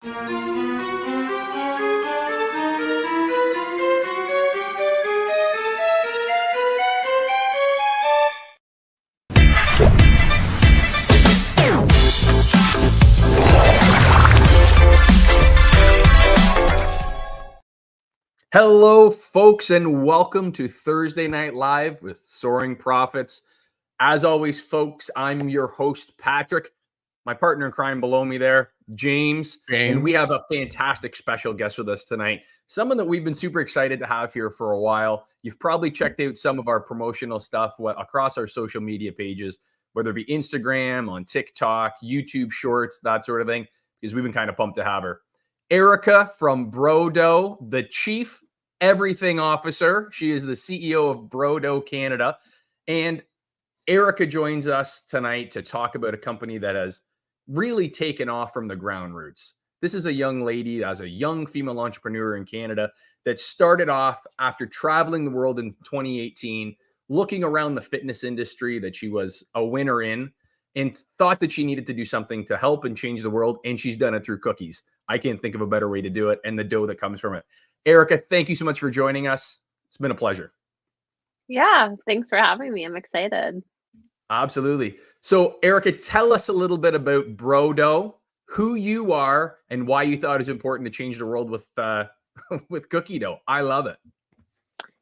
Hello, folks, and welcome to Thursday Night Live with Soaring Profits. As always, folks, I'm your host, Patrick. My partner in crime below me there, James. And we have a fantastic special guest with us tonight. Someone that we've been super excited to have here for a while. You've probably checked out some of our promotional stuff across our social media pages, whether it be Instagram, on TikTok, YouTube Shorts, that sort of thing, because we've been kind of pumped to have her. Erika from Broo, the Chief Everything Officer. She is the CEO of Broo Canada. And Erika joins us tonight to talk about a company that has really taken off from the ground roots. This is a young lady, as a young female entrepreneur in Canada, that started off after traveling the world in 2018, looking around the fitness industry that she was a winner in, and thought that she needed to do something to help and change the world. And she's done it through cookies. I can't think of a better way to do it, and the dough that comes from it. Erika, thank you so much for joining us. It's been a pleasure. Yeah, thanks for having me. I'm excited. Absolutely. So, Erika, tell us a little bit about Broo, who you are, and why you thought it was important to change the world with with cookie dough. I love it.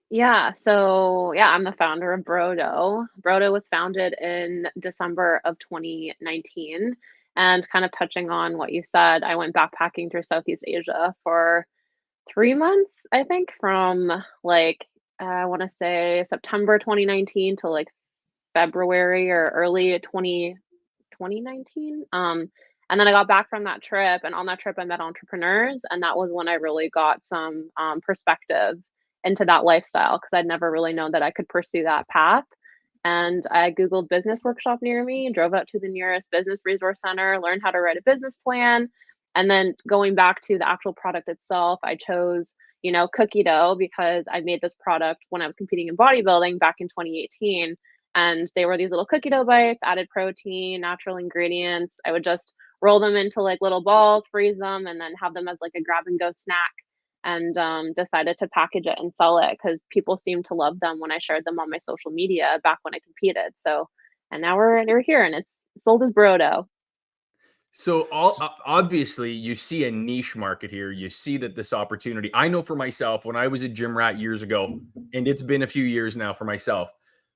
Yeah, I'm the founder of Broo. Broo was founded in December of 2019. And kind of touching on what you said, I went backpacking through Southeast Asia for 3 months, I think, from I want to say September 2019 to like February or early 2019. And then I got back from that trip, and on that trip, I met entrepreneurs, and that was when I really got some perspective into that lifestyle because I'd never really known that I could pursue that path. And I Googled business workshop near me, drove out to the nearest business resource center, learned how to write a business plan. And then going back to the actual product itself, I chose, cookie dough because I made this product when I was competing in bodybuilding back in 2018. And they were these little cookie dough bites, added protein, natural ingredients. I would just roll them into like little balls, freeze them, and then have them as like a grab and go snack. And decided to package it and sell it because people seemed to love them when I shared them on my social media back when I competed. So, and now we're here, and it's sold as Broo. So, obviously, you see a niche market here. You see that this opportunity. I know for myself, when I was a gym rat years ago, and it's been a few years now for myself,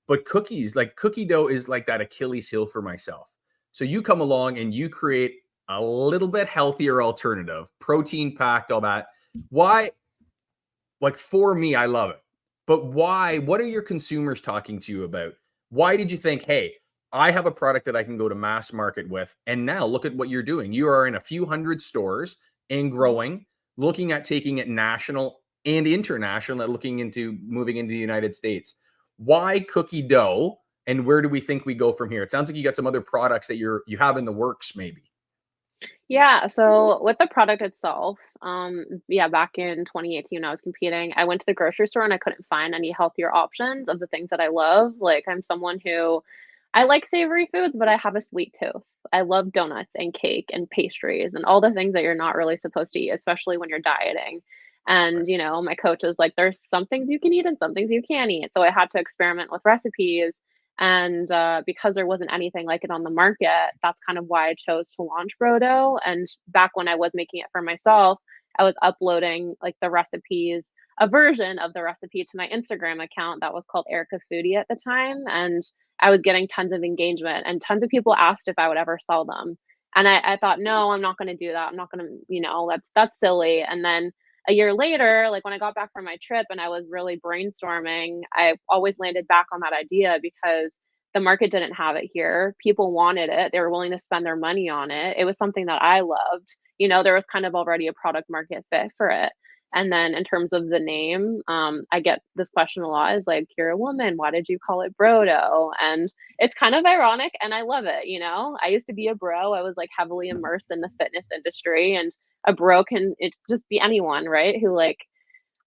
but cookies, like cookie dough, is like that Achilles heel for myself. So, you come along and you create a little bit healthier alternative, protein packed, all that. Why? Like for me, I love it. But why? What are your consumers talking to you about? Why did you think, hey, I have a product that I can go to mass market with? And now look at what you're doing. You are in a few hundred stores and growing, looking at taking it national and international, and looking into moving into the United States. Why cookie dough? And where do we think we go from here? It sounds like you got some other products that you have in the works, maybe. Yeah, so with the product itself, back in 2018 when I was competing, I went to the grocery store and I couldn't find any healthier options of the things that I love. Like I'm someone who I like savory foods, but I have a sweet tooth. I love donuts and cake and pastries and all the things that you're not really supposed to eat, especially when you're dieting. Right. And, my coach is like, there's some things you can eat and some things you can't eat. So I had to experiment with recipes. And because there wasn't anything like it on the market, that's kind of why I chose to launch Brodo. And back when I was making it for myself, I was uploading like the recipes, a version of the recipe to my Instagram account that was called Erika Foodie at the time. And I was getting tons of engagement and tons of people asked if I would ever sell them. And I thought, no, I'm not going to do that. I'm not going to, that's silly. And then a year later, like when I got back from my trip and I was really brainstorming, I always landed back on that idea because the market didn't have it here. People wanted it. They were willing to spend their money on it. It was something that I loved. There was kind of already a product market fit for it. And then in terms of the name, I get this question a lot is like, you're a woman, why did you call it Brodo? And it's kind of ironic and I love it. I used to be a bro. I was like heavily immersed in the fitness industry and a bro can it just be anyone, right? Who like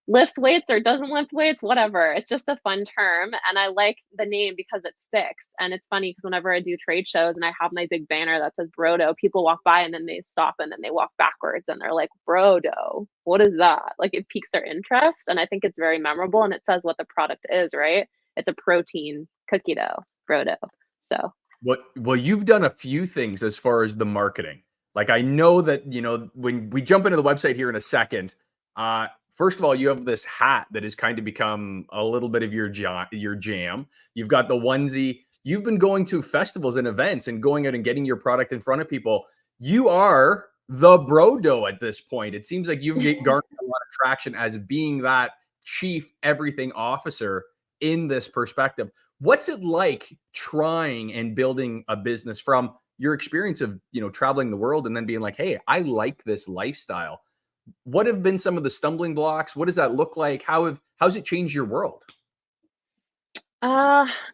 lifts weights or doesn't lift weights, whatever. It's just a fun term. And I like the name because it sticks. And it's funny because whenever I do trade shows and I have my big banner that says Brodo, people walk by and then they stop and then they walk backwards and they're like, Brodo, what is that? Like it piques their interest. And I think it's very memorable and it says what the product is, right? It's a protein cookie dough, Brodo. So Well, you've done a few things as far as the marketing. Like I know that, when we jump into the website here in a second, first of all, you have this hat that has kind of become a little bit of your jam. You've got the onesie. You've been going to festivals and events and going out and getting your product in front of people. You are the Brodo at this point. It seems like you've garnered a lot of traction as being that chief everything officer in this perspective. What's it like trying and building a business from your experience of, traveling the world and then being like, hey, I like this lifestyle? What have been some of the stumbling blocks? What does that look like? How's it changed your world?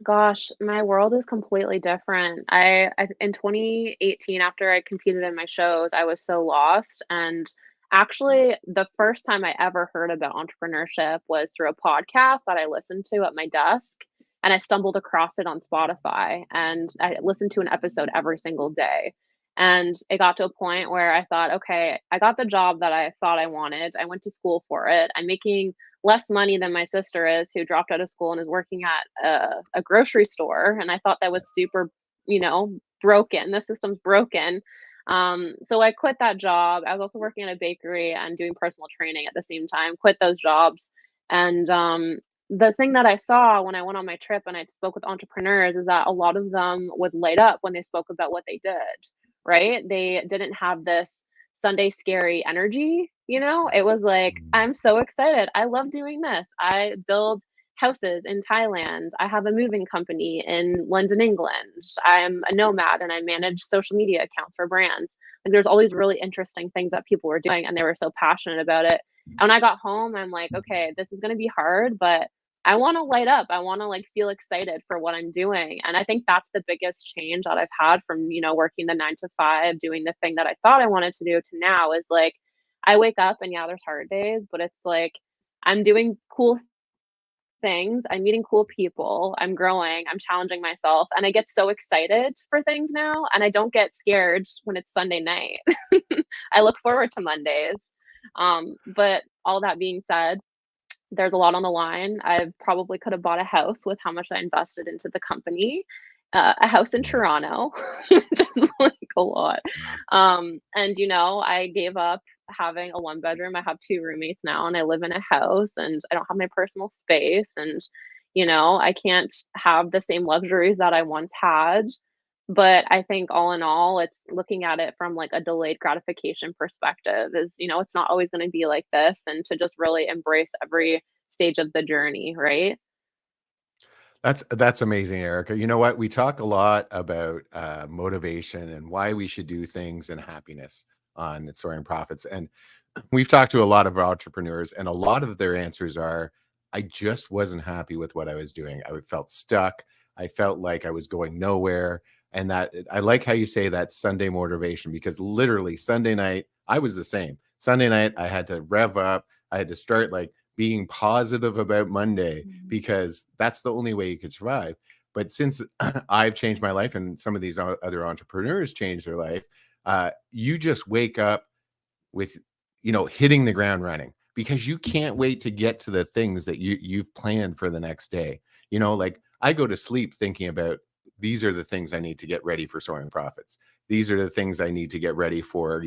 Gosh, my world is completely different. I in 2018, after I competed in my shows, I was so lost. And actually, the first time I ever heard about entrepreneurship was through a podcast that I listened to at my desk. And I stumbled across it on Spotify and I listened to an episode every single day. And it got to a point where I thought, okay, I got the job that I thought I wanted. I went to school for it. I'm making less money than my sister is, who dropped out of school and is working at a grocery store. And I thought that was super, broken. The system's broken. So I quit that job. I was also working at a bakery and doing personal training at the same time, quit those jobs. And the thing that I saw when I went on my trip and I spoke with entrepreneurs is that a lot of them would light up when they spoke about what they did, right? They didn't have this Sunday scary energy, It was like, I'm so excited. I love doing this. I build houses in Thailand. I have a moving company in London, England. I'm a nomad and I manage social media accounts for brands. Like there's all these really interesting things that people were doing and they were so passionate about it. And when I got home, I'm like, okay, this is going to be hard, but I want to light up. I want to feel excited for what I'm doing. And I think that's the biggest change that I've had from, working the 9 to 5, doing the thing that I thought I wanted to do to now is like, I wake up and yeah, there's hard days, but it's like, I'm doing cool things. I'm meeting cool people. I'm growing. I'm challenging myself. And I get so excited for things now. And I don't get scared when it's Sunday night. I look forward to Mondays. But all that being said, there's a lot on the line. I probably could have bought a house with how much I invested into the company. A house in Toronto, which is like a lot. And I gave up having a 1 bedroom. I have 2 roommates now, and I live in a house, and I don't have my personal space, and I can't have the same luxuries that I once had. But I think all in all, it's looking at it from like a delayed gratification perspective is, it's not always going to be like this, and to just really embrace every stage of the journey, right? That's amazing, Erica. You know what? We talk a lot about motivation and why we should do things and happiness on Soaring Profits. And we've talked to a lot of entrepreneurs, and a lot of their answers are, I just wasn't happy with what I was doing. I felt stuck. I felt like I was going nowhere. And that I like how you say that Sunday motivation, because literally Sunday night, I was the same. Sunday night, I had to rev up. I had to start like being positive about Monday, because that's the only way you could survive. But since I've changed my life and some of these other entrepreneurs changed their life, you just wake up with, hitting the ground running, because you can't wait to get to the things that you've planned for the next day. Like I go to sleep thinking about, these are the things I need to get ready for Soaring Profits. These are the things I need to get ready for,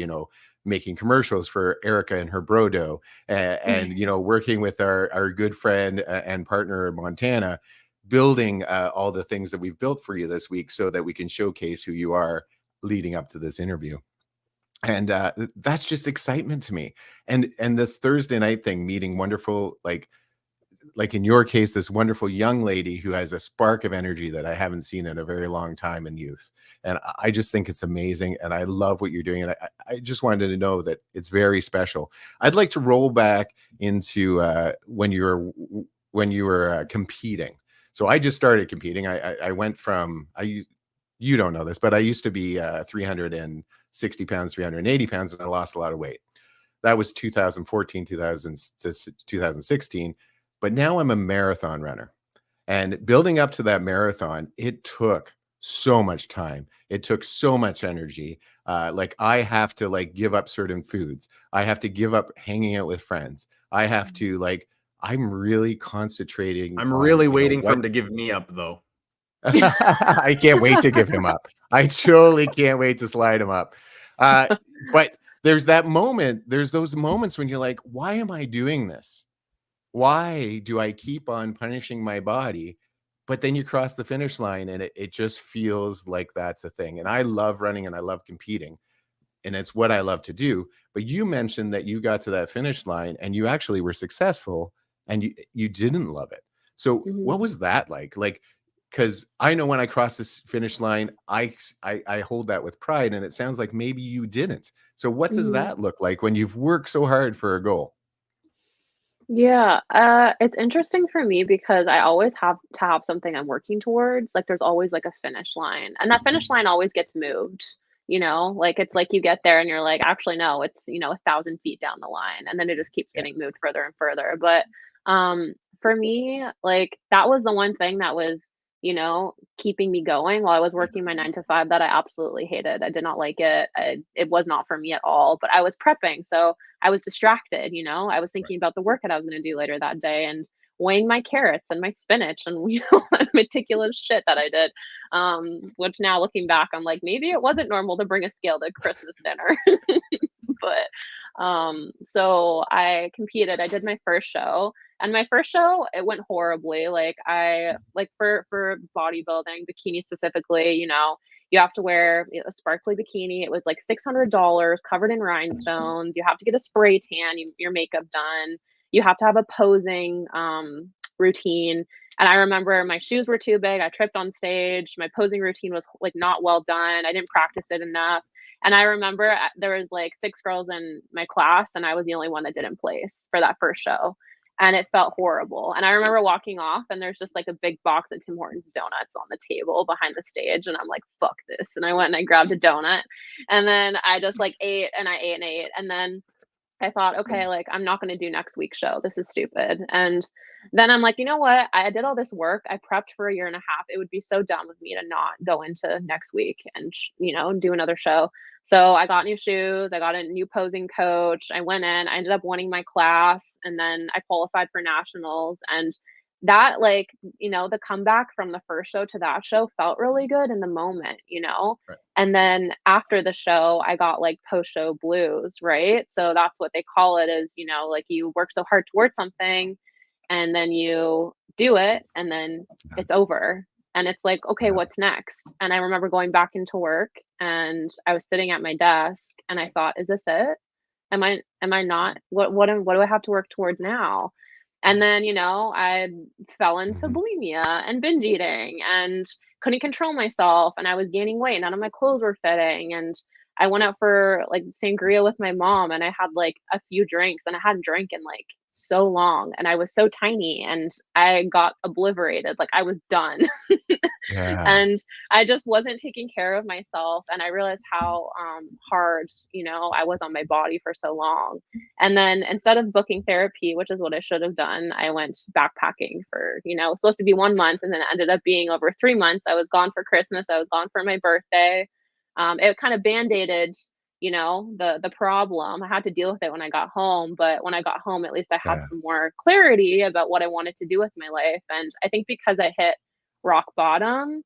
making commercials for Erika and her Brodo, and working with our good friend and partner Montana, building all the things that we've built for you this week so that we can showcase who you are leading up to this interview. And that's just excitement to me. And this Thursday night thing, meeting wonderful, like in your case, this wonderful young lady who has a spark of energy that I haven't seen in a very long time in youth. And I just think it's amazing. And I love what you're doing. And I just wanted to know that it's very special. I'd like to roll back into when you were competing. So I just started competing. I went from, you don't know this, but I used to be 360 pounds, 380 pounds, and I lost a lot of weight. That was 2014, 2016. But now I'm a marathon runner. And building up to that marathon, it took so much time. It took so much energy. Like I have to like give up certain foods. I have to give up hanging out with friends. I have to like, I'm really concentrating. I'm really waiting for what him to give me up, though. I can't wait to give him up. I totally can't wait to slide him up. But there's that moment, there's those moments when you're like, why am I doing this? Why do I keep on punishing my body? But then you cross the finish line and it just feels like that's a thing. And I love running and I love competing. And it's what I love to do. But you mentioned that you got to that finish line and you actually were successful and you didn't love it. So what was that like? Like, because I know when I cross this finish line, I hold that with pride, and it sounds like maybe you didn't. So what does that look like when you've worked so hard for a goal? Yeah, it's interesting for me because I always have to have something I'm working towards. Like there's always like a finish line, and that finish line always gets moved. Like it's like you get there and you're like, actually, no, it's 1,000 feet down the line, and then it just keeps Yeah. getting moved further and further. But for me, like that was the one thing that was keeping me going while I was working my 9 to 5 that I absolutely hated. I did not like it. It was not for me at all. But I was prepping, so I was distracted. I was thinking about the work that I was going to do later that day and weighing my carrots and my spinach and meticulous shit that I did. Which now looking back, I'm like, maybe it wasn't normal to bring a scale to Christmas dinner. But so I competed. I did my first show, and my first show it went horribly. Like I like for bodybuilding, bikini specifically, you have to wear a sparkly bikini. It was like $600 covered in rhinestones. You have to get a spray tan, your makeup done. You have to have a posing routine. And I remember my shoes were too big. I tripped on stage. My posing routine was like not well done. I didn't practice it enough. And I remember there was like 6 girls in my class, and I was the only one that didn't place for that first show. And it felt horrible. And I remember walking off, and there's just like a big box of Tim Hortons donuts on the table behind the stage. And I'm like, fuck this. And I went and I grabbed a donut. And then I just like ate and I ate and ate. And then I thought, okay, like I'm not going to do next week's show. This is stupid. And then I'm like, you know what? I did all this work. I prepped for a year and a half. It would be so dumb of me to not go into next week and, do another show. So I got new shoes. I got a new posing coach. I went in, I ended up winning my class, and then I qualified for nationals. And that like, the comeback from the first show to that show felt really good in the moment. Right. And then after the show, I got like post-show blues, right? So that's what they call it is, like you work so hard towards something and then you do it and then it's over. And it's like, okay, what's next? And I remember going back into work and I was sitting at my desk and I thought, is this it? Am I not? What do I have to work towards now? And then, I fell into bulimia and binge eating and couldn't control myself, and I was gaining weight. None of my clothes were fitting. And I went out for like sangria with my mom, and I had like a few drinks, and I hadn't drank in like so long, and I was so tiny, and I got obliterated. Like I was done. Yeah. And I just wasn't taking care of myself. And I realized how hard, I was on my body for so long. And then instead of booking therapy, which is what I should have done, I went backpacking for, it was supposed to be 1 month, and then it ended up being over 3 months. I was gone for Christmas. I was gone for my birthday. It kind of band-aided the problem. I had to deal with it when I got home, but when I got home, at least I had some more clarity about what I wanted to do with my life. And I think because I hit rock bottom,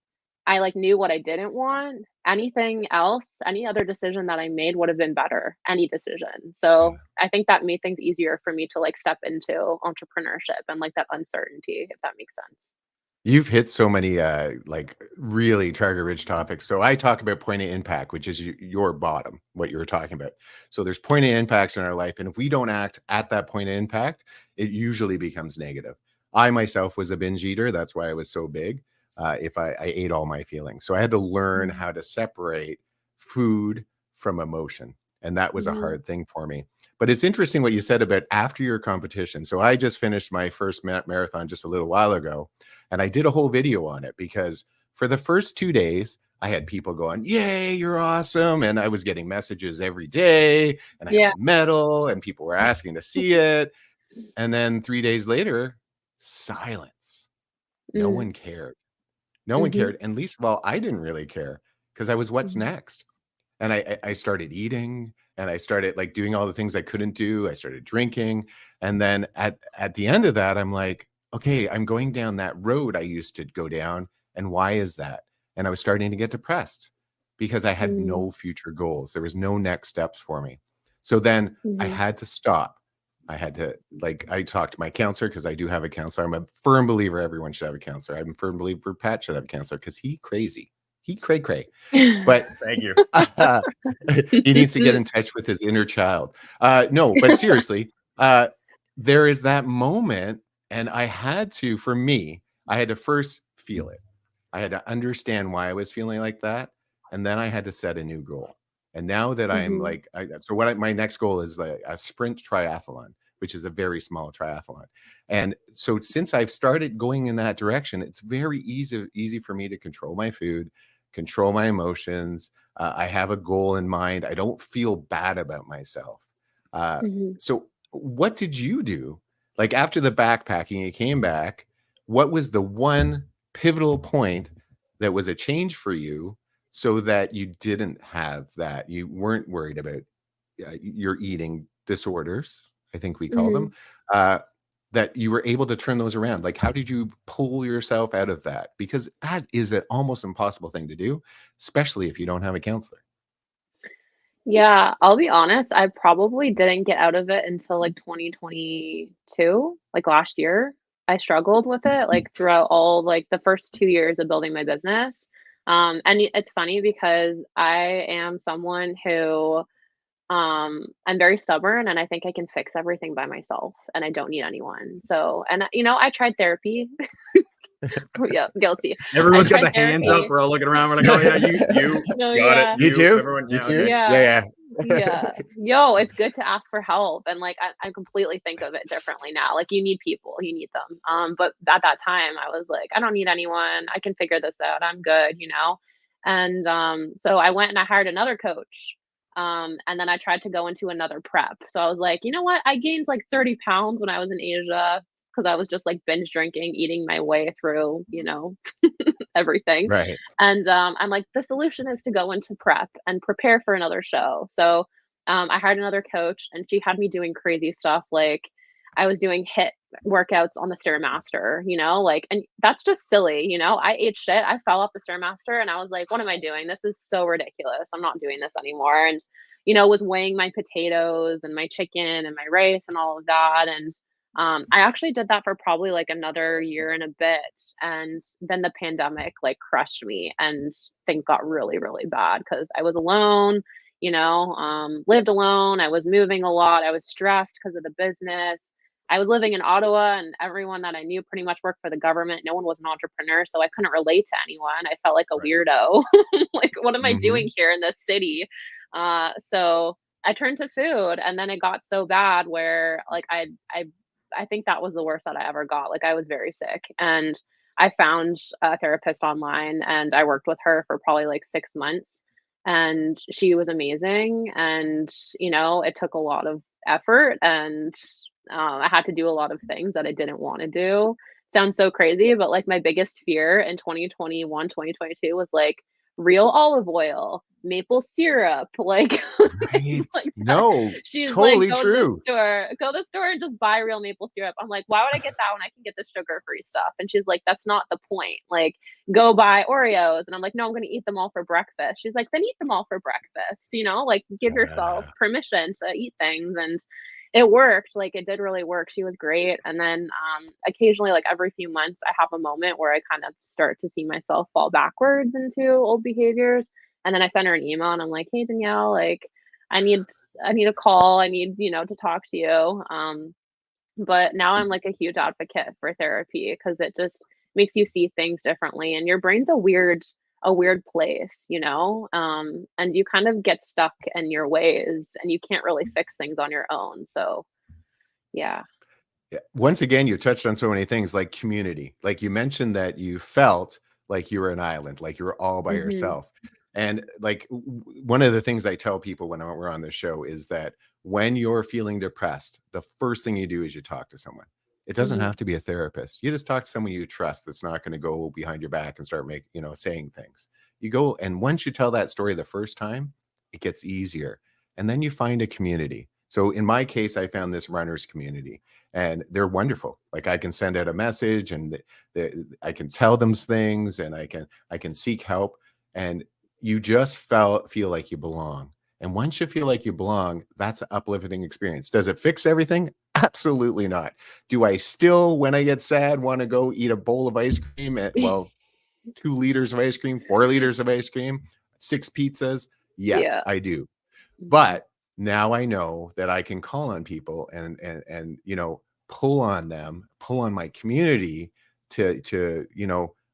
I like knew what I didn't want. Anything else, any other decision that I made would have been better, any decision. So I think that made things easier for me to like step into entrepreneurship and like that uncertainty, if that makes sense. You've hit so many like really target rich topics. So I talk about point of impact, which is your bottom, what you were talking about. So there's point of impacts in our life, and if we don't act at that point of impact, it usually becomes negative. I myself was a binge eater. That's why I was so big. If I ate all my feelings, so I had to learn how to separate food from emotion, and that was a hard thing for me. But it's interesting what you said about after your competition. So I just finished my first marathon just a little while ago, and I did a whole video on it because for the first 2 days, I had people going, yay, you're awesome. And I was getting messages every day, and I Yeah. had a medal, and people were asking to see it. And then 3 days later, silence. No one cared. No one cared. And least of all, I didn't really care, because I was, what's next? And I started eating, and I started like doing all the things I couldn't do. I started drinking. And then at the end of that, I'm like, okay, I'm going down that road I used to go down. And why is that? And I was starting to get depressed because I had no future goals. There was no next steps for me. So then I had to stop. I had to, like, I talked to my counselor, because I do have a counselor. I'm a firm believer everyone should have a counselor. I'm a firm believer Pat should have a counselor, because he crazy. He cray cray. But Thank you. he needs to get in touch with his inner child. No, but seriously, there is that moment. And I had to, for me, I had to first feel it. I had to understand why I was feeling like that. And then I had to set a new goal. And now that I'm like, my next goal is like a sprint triathlon, which is a very small triathlon. And so since I've started going in that direction, it's very easy for me to control my food, control my emotions. I have a goal in mind. I don't feel bad about myself. So what did you do? Like, after the backpacking, you came back, what was the one pivotal point that was a change for you, so that you didn't have that? You weren't worried about your eating disorders, I think we call them, that you were able to turn those around. Like, how did you pull yourself out of that? Because that is an almost impossible thing to do, especially if you don't have a counselor. Yeah, I'll be honest, I probably didn't get out of it until like 2022, like last year. I struggled with it like throughout all like the first 2 years of building my business. And it's funny because I am someone who I'm very stubborn, and I think I can fix everything by myself and I don't need anyone. So, and I tried therapy. Yeah, guilty. I Everyone's got tried the hands up. therapy. We're all looking around. We're like, oh yeah, you No, got yeah. it. You too? Everyone, You yeah, too? okay. Yeah. Yeah. Yeah. Yo, it's good to ask for help. And like I completely think of it differently now. Like you need people, you need them. But at that time I was like, I don't need anyone. I can figure this out. I'm good. And so I went and I hired another coach. And then I tried to go into another prep. So I was like, you know what? I gained like 30 pounds when I was in Asia because I was just like binge drinking, eating my way through, everything. Right. And I'm like, the solution is to go into prep and prepare for another show. So I hired another coach, and she had me doing crazy stuff. Like I was doing HIIT workouts on the Stairmaster, like, and that's just silly. I ate shit. I fell off the Stairmaster, and I was like, what am I doing? This is so ridiculous. I'm not doing this anymore. And was weighing my potatoes and my chicken and my rice and all of that. And I actually did that for probably like another year and a bit. And then the pandemic like crushed me, and things got really, really bad because I was alone, lived alone. I was moving a lot. I was stressed because of the business. I was living in Ottawa, and everyone that I knew pretty much worked for the government. No one was an entrepreneur, so I couldn't relate to anyone. I felt like a Right. weirdo. Like, what am I doing here in this city? So I turned to food, and then it got so bad where like I think that was the worst that I ever got. Like I was very sick, and I found a therapist online, and I worked with her for probably like 6 months, and she was amazing. And it took a lot of effort, and I had to do a lot of things that I didn't want to do. Sounds so crazy, but like my biggest fear in 2021, 2022 was like real olive oil, maple syrup, like Right. things like that. No, She's like, totally true. go to the store and just buy real maple syrup. I'm like, why would I get that when I can get the sugar-free stuff? And she's like, that's not the point. Like, go buy Oreos. And I'm like, no, I'm going to eat them all for breakfast. She's like, then eat them all for breakfast, like give yourself permission to eat things. And it worked. Like it did really work. She was great. And then occasionally, like every few months, I have a moment where I kind of start to see myself fall backwards into old behaviors. And then I send her an email, and I'm like, hey Danielle, like I need a call. I need, to talk to you. But now I'm like a huge advocate for therapy because it just makes you see things differently, and your brain's a weird place, and you kind of get stuck in your ways, and you can't really fix things on your own. So yeah. Yeah. Once again, you touched on so many things, like community. Like you mentioned that you felt like you were an island, like you were all by Mhm. yourself. And like one of the things I tell people when we're on the show is that when you're feeling depressed, the first thing you do is you talk to someone. It doesn't Mhm. have to be a therapist. You just talk to someone you trust that's not going to go behind your back and start saying things. You go, and once you tell that story the first time, it gets easier. And then you find a community. So in my case, I found this runners community, and they're wonderful. Like I can send out a message, and I can tell them things, and I can seek help, and you just feel like you belong. And once you feel like you belong, that's an uplifting experience. Does it fix everything? Absolutely not. Do I still, when I get sad, want to go eat a bowl of ice cream well, 2 liters of ice cream, 4 liters of ice cream, 6 pizzas? Yes, Yeah. I do. Mhm. But now I know that I can call on people and pull on them, pull on my community to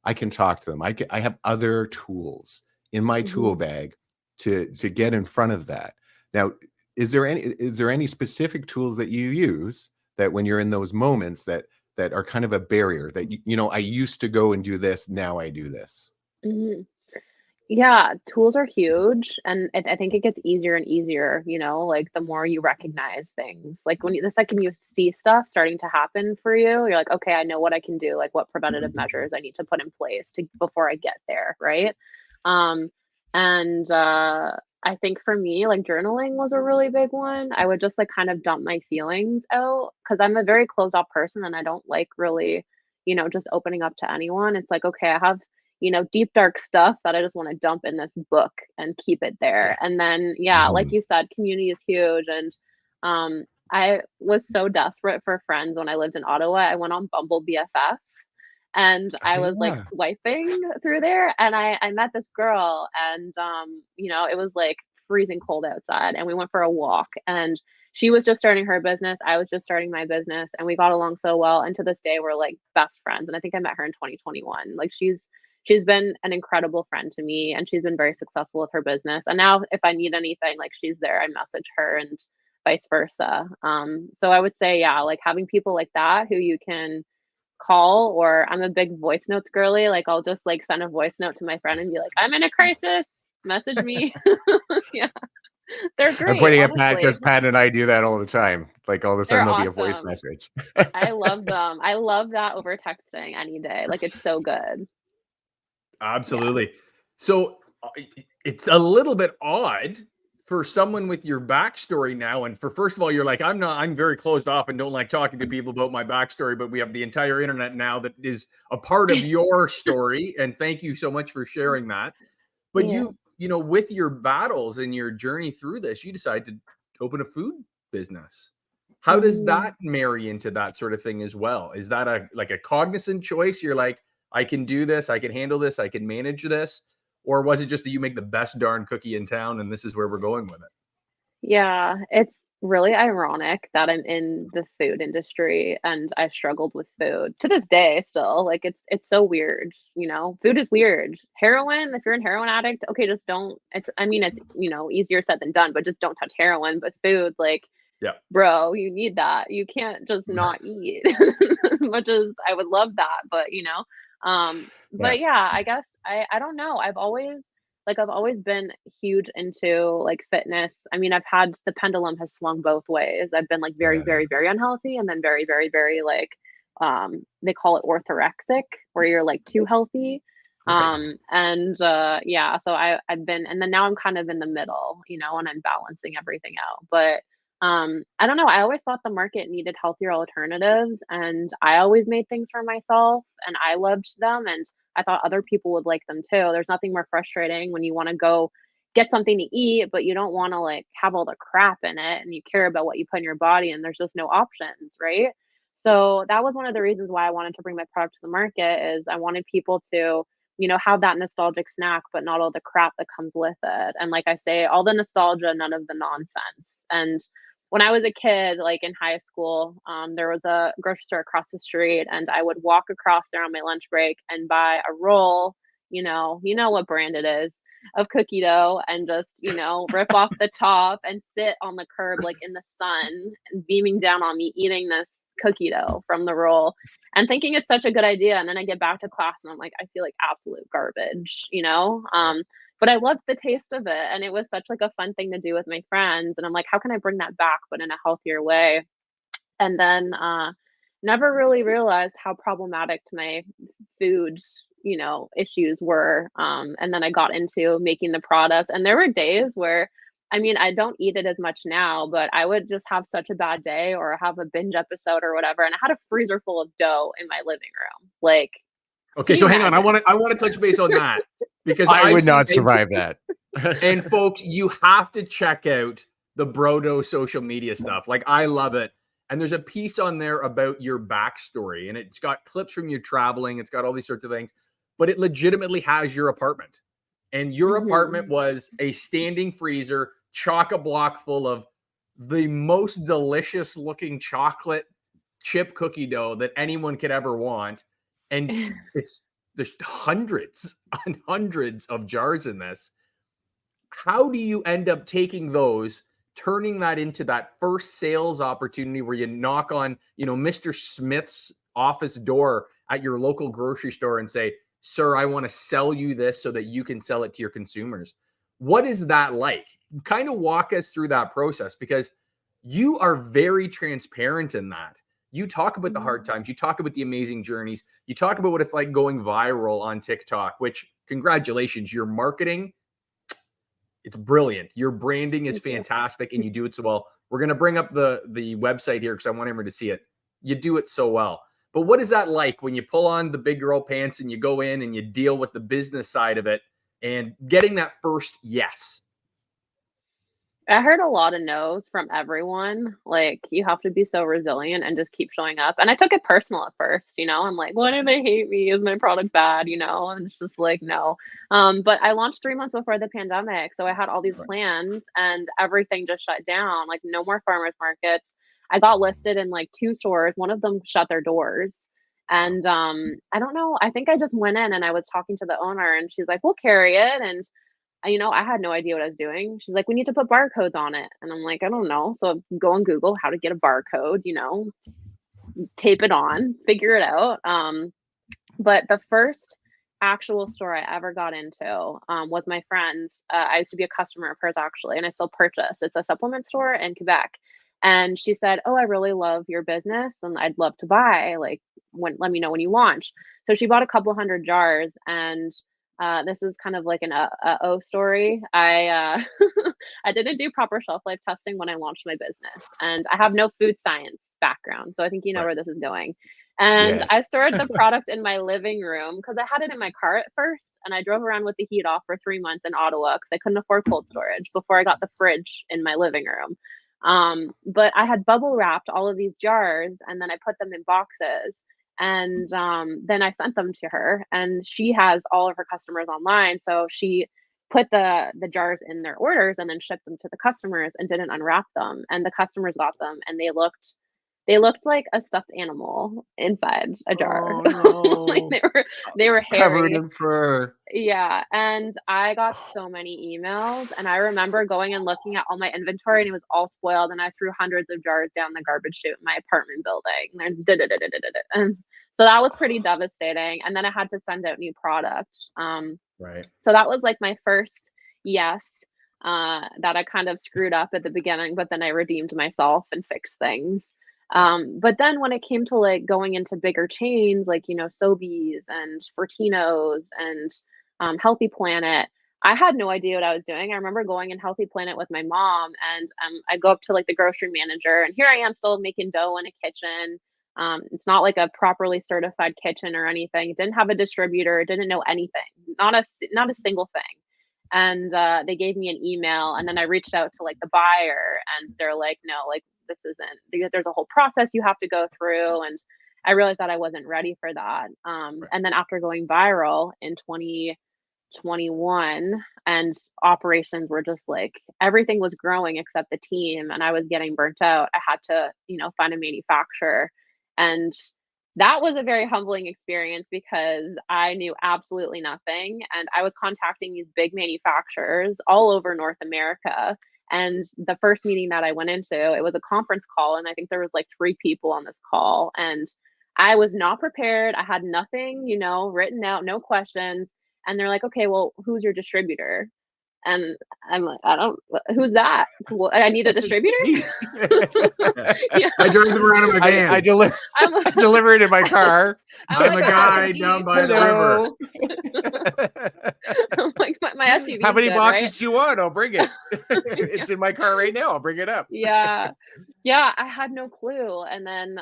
I can talk to them. I have other tools in my tool Mhm. bag to get in front of that. Now, is there any specific tools that you use that when you're in those moments that are kind of a barrier that I used to go and do this, now I do this? Mhm. Yeah, tools are huge, and I think it gets easier and easier, like the more you recognize things. Like the second you see stuff starting to happen for you, you're like, okay, I know what I can do, like what preventative measures I need to put in place to before I get there, right? Um, and I think for me, like journaling was a really big one. I would just like kind of dump my feelings out because I'm a very closed off person and I don't like really, just opening up to anyone. It's like, okay, I have deep dark stuff that I just want to dump in this book and keep it there. Yeah. And then, yeah, like Mhm. you said, community is huge. And I was so desperate for friends when I lived in Ottawa. I went on Bumble BFF and Oh, I was like yeah. swiping through there and I met this girl and it was like freezing cold outside and we went for a walk and she was just starting her business, I was just starting my business and we got along so well and to this day we're like best friends and I think I met her in 2021. Like she's been an incredible friend to me and she's been very successful with her business. And now if I need anything, like she's there, I message her and vice versa. So I would say, yeah, like having people like that who you can call or I'm a big voice notes girly. Like I'll just like send a voice note to my friend and be like, I'm in a crisis. Message me. Yeah. They're I'm great, pointing at Pat honestly. because Pat and I do that all the time. Like all of a sudden They're there'll be a voice awesome. message. I love them. I love that over texting any day. Like it's so good. Yeah. Absolutely. So it's a little bit odd for someone with your backstory now. And for first of all, you're like, I'm very closed off and don't like talking to people about my backstory, but we have the entire internet now that is a part of your story. And thank you so much for sharing that. But Yeah. with your battles and your journey through this, you decide to open a food business. How does Mm. that marry into that sort of thing as well? Is that a cognizant choice? You're like, I can do this, I can handle this, I can manage this? Or was it just that you make the best darn cookie in town and this is where we're going with it? Yeah, it's really ironic that I'm in the food industry and I struggled with food to this day still. Like it's so weird. Food is weird. Heroin, if you're an heroin addict, okay, just don't it's easier said than done, but just don't touch heroin. But food, like, Yeah. bro, you need that. You can't just not eat as much as I would love that, Yeah. but yeah, I guess I don't know. I've always been huge into like fitness. I mean, the pendulum has swung both ways. I've been like very, Yeah. very, very unhealthy and then very, very, very like they call it orthorexic, where you're like too healthy. Right. Yeah, so I've been and then now I'm kind of in the middle, and I'm balancing everything out. But I don't know. I always thought the market needed healthier alternatives, and I always made things for myself, and I loved them, and I thought other people would like them too. There's nothing more frustrating when you want to go get something to eat, but you don't want to like have all the crap in it, and you care about what you put in your body, and there's just no options, right? So that was one of the reasons why I wanted to bring my product to the market. Is I wanted people to have that nostalgic snack, but not all the crap that comes with it. And like I say, all the nostalgia, none of the nonsense. And when I was a kid, like in high school, there was a grocery store across the street, and I would walk across there on my lunch break and buy a roll. You know what brand it is of cookie dough, and just rip off the top and sit on the curb like in the sun and beaming down on me, eating this cookie dough from the roll and thinking it's such a good idea. And then I get back to class and I'm like, I feel like absolute garbage, you know? But I loved the taste of it. And it was such like a fun thing to do with my friends. And I'm like, how can I bring that back, but in a healthier way? And then never really realized how problematic my food, you know, issues were. And then I got into making the product. And there were days where, I mean, I don't eat it as much now, but I would just have such a bad day or have a binge episode or whatever. And I had a freezer full of dough in my living room. Like, okay, so hang on. I want to touch base on that because I would not survive that. And folks, you have to check out the Brodo social media stuff. Like, I love it. And there's a piece on there about your backstory, and it's got clips from you traveling. It's got all these sorts of things, but it legitimately has your apartment. And your apartment was a standing freezer, chock-a-block full of the most delicious looking chocolate chip cookie dough that anyone could ever want. And there's hundreds and hundreds of jars in this. How do you end up taking those, turning that into that first sales opportunity where you knock on, you know, Mr. Smith's office door at your local grocery store and say, sir, I want to sell you this so that you can sell it to your consumers? What is that like? Kind of walk us through that process, because you are very transparent in that. You talk about the hard times. You talk about the amazing journeys. You talk about what it's like going viral on TikTok, which, congratulations, your marketing, it's brilliant. Your branding is fantastic, and you do it so well. We're going to bring up the website here because I want everyone to see it. You do it so well. But what is that like when you pull on the big girl pants and you go in and you deal with the business side of it and getting that first yes? I heard a lot of no's from everyone. Like, you have to be so resilient and just keep showing up. And I took it personal at first, you know, I'm like, why do they hate me? Is my product bad? You know, and it's just like, no. But I launched 3 months before the pandemic. So I had all these plans and everything just shut down. Like, no more farmers markets. I got listed in like 2 stores. One of them shut their doors. And I don't know. I think I just went in and I was talking to the owner and she's like, we'll carry it. And you know, I had no idea what I was doing. She's like, we need to put barcodes on it. And I'm like, I don't know. So go on Google how to get a barcode, you know, tape it on, figure it out. But the first actual store I ever got into was my friend's. I used to be a customer of hers actually, and I still purchase. It's a supplement store in Quebec. And she said, oh, I really love your business and I'd love to buy, like, let me know when you launch. So she bought a couple hundred jars, and this is kind of like an O story. I I didn't do proper shelf life testing when I launched my business, and I have no food science background, so I think you know where this is going. And Yes. I stored the product in my living room because I had it in my car at first, and I drove around with the heat off for 3 months in Ottawa because I couldn't afford cold storage before I got the fridge in my living room. But I had bubble wrapped all of these jars, and then I put them in boxes. And then I sent them to her, and she has all of her customers online. So she put the jars in their orders and then shipped them to the customers and didn't unwrap them. And the customers got them, and they looked like a stuffed animal inside a jar. Oh, no. Like they were Covered hairy. in fur. Yeah, and I got so many emails, and I remember going and looking at all my inventory, and it was all spoiled, and I threw hundreds of jars down the garbage chute in my apartment building. And so that was pretty devastating. And then I had to send out new product. Right. So that was like my first yes, that I kind of screwed up at the beginning, but then I redeemed myself and fixed things. But then when it came to like going into bigger chains, like, you know, Sobeys and Fortinos and Healthy Planet, I had no idea what I was doing. I remember going in Healthy Planet with my mom, and I go up to like the grocery manager, and here I am still making dough in a kitchen. It's not like a properly certified kitchen or anything. It didn't have a distributor. It didn't know anything, not a single thing. And they gave me an email, and then I reached out to like the buyer, and they're like, no, like, this isn't, because there's a whole process you have to go through. And I realized that I wasn't ready for that. And then after going viral in 2021, and operations were just like, everything was growing except the team, and I was getting burnt out, I had to, you know, find a manufacturer. And that was a very humbling experience because I knew absolutely nothing. And I was contacting these big manufacturers all over North America. And the first meeting that I went into, it was a conference call, and I think there was like 3 people on this call, and I was not prepared. I had nothing, written out, no questions. And they're like, okay, well, who's your distributor? And I'm like, who's that? Well, I need a distributor. Yeah. I drive them around in my van. I deliver it in my car. I'm a guy down by the river. I'm like, my SUV. How many boxes right? do you want? I'll bring it. It's in my car right now. I'll bring it up. Yeah. I had no clue. And then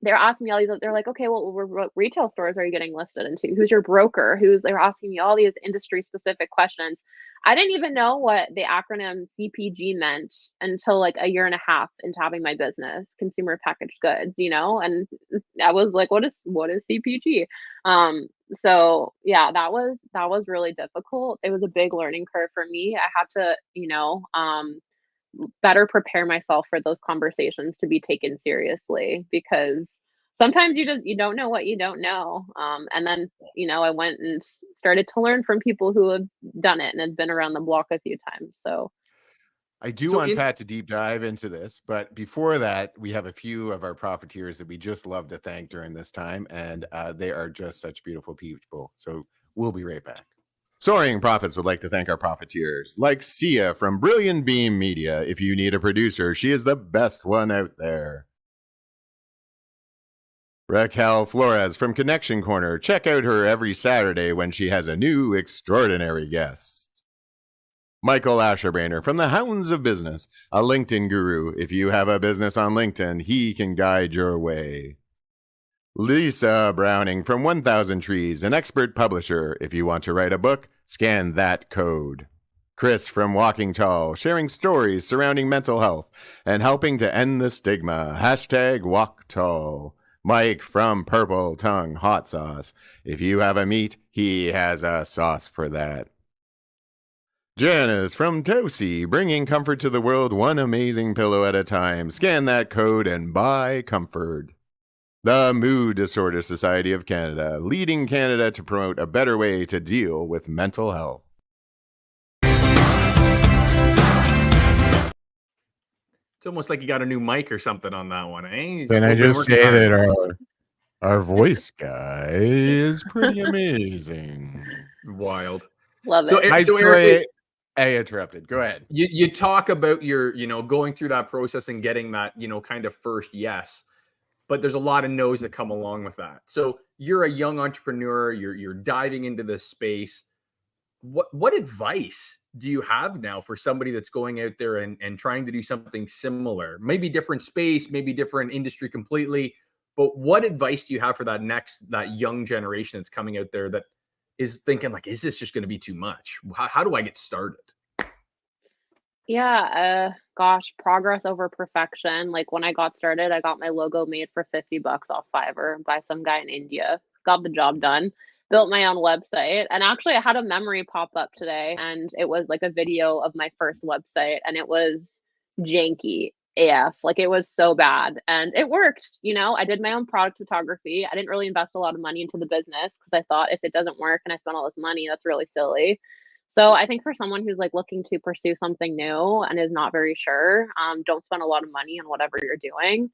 they're asking me all these. They're like, okay, well, what retail stores are you getting listed into? Who's your broker? They're asking me all these industry specific questions. I didn't even know what the acronym CPG meant until like a year and a half into having my business, consumer packaged goods, and I was like, what is CPG? So yeah, that was really difficult. It was a big learning curve for me. I had to, better prepare myself for those conversations to be taken seriously, because sometimes you don't know what you don't know. And then, I went and started to learn from people who have done it and have been around the block a few times. So I do want Pat to deep dive into this, but before that, we have a few of our profiteers that we just love to thank during this time, and they are just such beautiful people. So we'll be right back. Soaring Profits would like to thank our profiteers, like Sia from Brilliant Beam Media. If you need a producer, she is the best one out there. Raquel Flores from Connection Corner. Check out her every Saturday when she has a new extraordinary guest. Michael Asherbrainer from the Hounds of Business, a LinkedIn guru. If you have a business on LinkedIn, he can guide your way. Lisa Browning from 1000 Trees, an expert publisher. If you want to write a book, scan that code. Chris from Walking Tall, sharing stories surrounding mental health and helping to end the stigma. #Walk Tall. Mike from Purple Tongue Hot Sauce. If you have a meat, he has a sauce for that. Janice from Tosi, bringing comfort to the world one amazing pillow at a time. Scan that code and buy comfort. The Mood Disorder Society of Canada, leading Canada to promote a better way to deal with mental health. It's almost like you got a new mic or something on that one, eh? Can I just say that our voice guy is pretty amazing. Wild. Love it. So Erika, I interrupted. Go ahead. You talk about your, going through that process and getting that, kind of first yes, but there's a lot of no's that come along with that. So you're a young entrepreneur, you're diving into this space. What advice do you have now for somebody that's going out there and trying to do something similar? Maybe different space, maybe different industry completely, but what advice do you have for that young generation that's coming out there that is thinking like, is this just going to be too much? How do I get started? Yeah, gosh, progress over perfection. Like when I got started, I got my logo made for $50 off Fiverr by some guy in India. Got the job done. Built my own website. And actually I had a memory pop up today, and it was like a video of my first website, and it was janky AF. Like it was so bad, and it worked. I did my own product photography. I didn't really invest a lot of money into the business because I thought if it doesn't work and I spent all this money, that's really silly. So I think for someone who's like looking to pursue something new and is not very sure, don't spend a lot of money on whatever you're doing.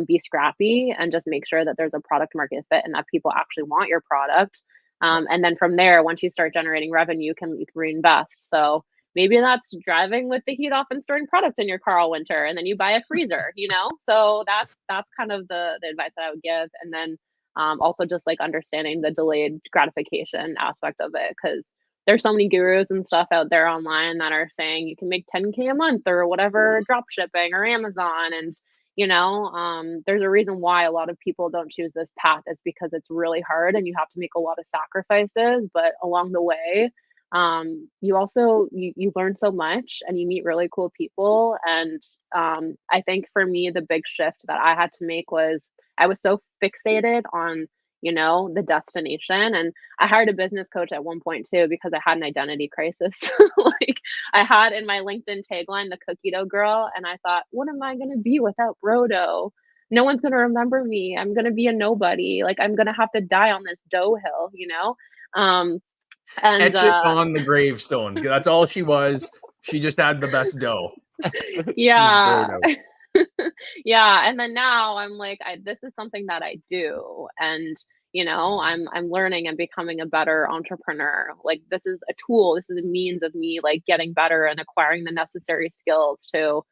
Be scrappy and just make sure that there's a product market fit and that people actually want your product. And then from there, once you start generating revenue, you can reinvest. So maybe that's driving with the heat off and storing product in your car all winter, and then you buy a freezer. So that's kind of the advice that I would give. And then also just like understanding the delayed gratification aspect of it, because there's so many gurus and stuff out there online that are saying you can make 10K a month or whatever, drop shipping or Amazon. And, there's a reason why a lot of people don't choose this path. It's because it's really hard and you have to make a lot of sacrifices. But along the way, you also, you learn so much and you meet really cool people. And I think for me, the big shift that I had to make was I was so fixated on the destination. And I hired a business coach at one point too, because I had an identity crisis. Like I had in my LinkedIn tagline, the cookie dough girl. And I thought, what am I going to be without Broo dough? No one's going to remember me. I'm going to be a nobody. Like I'm going to have to die on this dough hill, and etch it on the gravestone. That's all she was. She just had the best dough. Yeah. She's Yeah, and then now I'm like, this is something that I do, and I'm learning and becoming a better entrepreneur. Like, this is a tool, this is a means of me like getting better and acquiring the necessary skills to,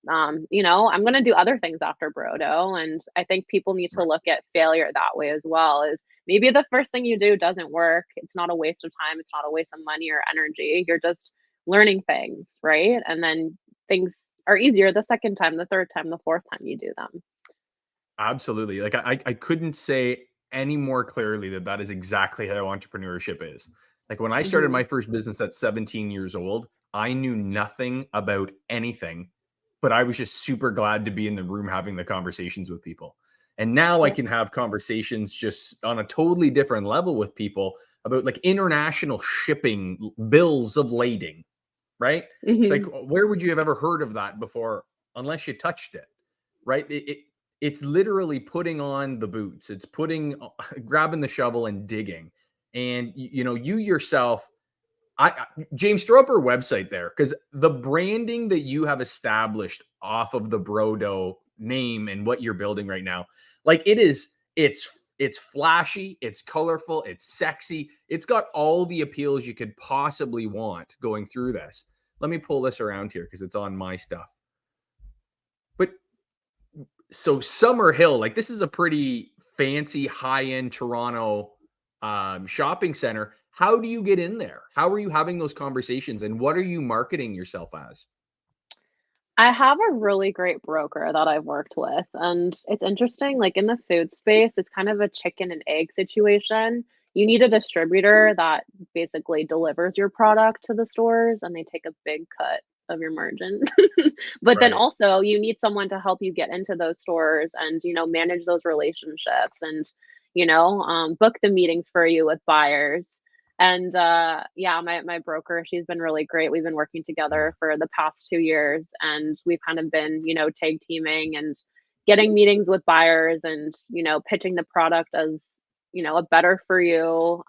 I'm gonna do other things after Brodo, and I think people need to look at failure that way as well. Is maybe the first thing you do doesn't work. It's not a waste of time. It's not a waste of money or energy. You're just learning things, right? And then things are easier the second time, the third time, the fourth time you do them. Absolutely. Like I couldn't say any more clearly that that is exactly how entrepreneurship is. Like when I started Mhm. my first business at 17 years old, I knew nothing about anything, but I was just super glad to be in the room having the conversations with people. And now I Yep. can have conversations just on a totally different level with people about like international shipping, bills of lading, right? It's like, Mhm. where would you have ever heard of that before unless you touched it, right? It's literally putting on the boots. It's grabbing the shovel and digging. And you yourself, James, throw up her website there, because the branding that you have established off of the Brodo name and what you're building right now, like it's flashy, it's colorful, it's sexy, it's got all the appeals you could possibly want going through this. Let me pull this around here because it's on my stuff. But so Summer Hill, like this is a pretty fancy high-end Toronto shopping center. How do you get in there? How are you having those conversations, and what are you marketing yourself as? I have a really great broker that I've worked with, and it's interesting, like in the food space, it's kind of a chicken and egg situation. You need a distributor that basically delivers your product to the stores, and they take a big cut of your margin. But then Right. also you need someone to help you get into those stores and, manage those relationships and, book the meetings for you with buyers. And yeah, my broker, she's been really great. We've been working together for the past 2 years, and we've kind of been, tag teaming and getting meetings with buyers and, pitching the product as, a better for you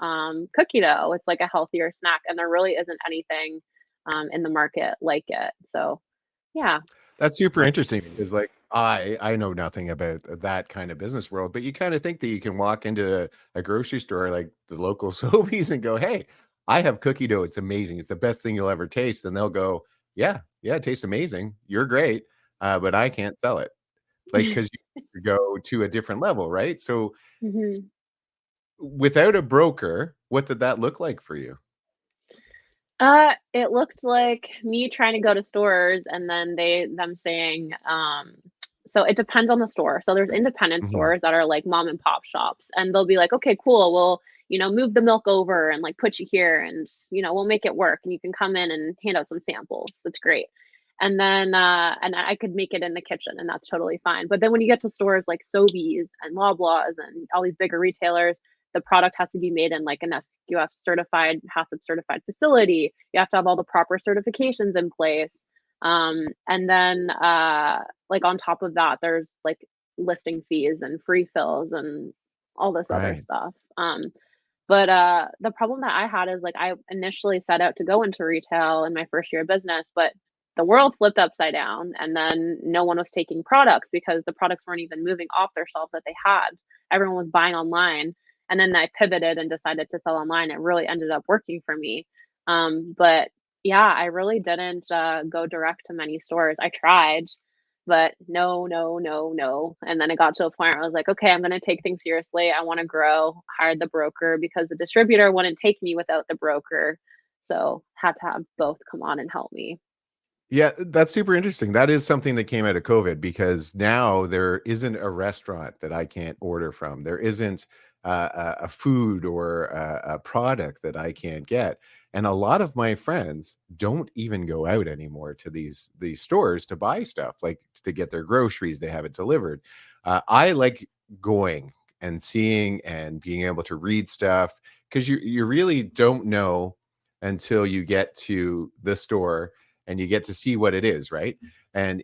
cookie dough. It's like a healthier snack, and there really isn't anything in the market like it. So yeah. That's super interesting because like I know nothing about that kind of business world, but you kind of think that you can walk into a grocery store like the local Sobeys and go, "Hey, I have cookie dough. It's amazing. It's the best thing you'll ever taste." And they'll go, "Yeah, yeah, it tastes amazing. You're great, but I can't sell it." Like because you go to a different level, right? So Mhm. without a broker, what did that look like for you? It looked like me trying to go to stores and then them saying, so it depends on the store. So there's independent Mhm. stores that are like mom and pop shops, and they'll be like, okay, cool, we'll, move the milk over and like put you here, and we'll make it work, and you can come in and hand out some samples. That's great. And then and I could make it in the kitchen, and that's totally fine. But then when you get to stores like Sobeys and Loblaws and all these bigger retailers, the product has to be made in like an SQF certified, HACCP certified facility. You have to have all the proper certifications in place. And then like on top of that, there's like listing fees and free fills and all this other Right. stuff. But the problem that I had is like I initially set out to go into retail in my first year of business, but the world flipped upside down, and then no one was taking products because the products weren't even moving off their shelves that they had. Everyone was buying online. And then I pivoted and decided to sell online. It really ended up working for me. But yeah, I really didn't go direct to many stores. I tried, but no, no, no, no. And then it got to a point where I was like, okay, I'm going to take things seriously. I want to grow. Hired the broker because the distributor wouldn't take me without the broker. So had to have both come on and help me. Yeah, that's super interesting. That is something that came out of COVID because now there isn't a restaurant that I can't order from. There isn't a food or a product that I can't get. And a lot of my friends don't even go out anymore to these stores to buy stuff, like to get their groceries. They have it delivered. I like going and seeing and being able to read stuff because you really don't know until you get to the store and you get to see what it is, right? And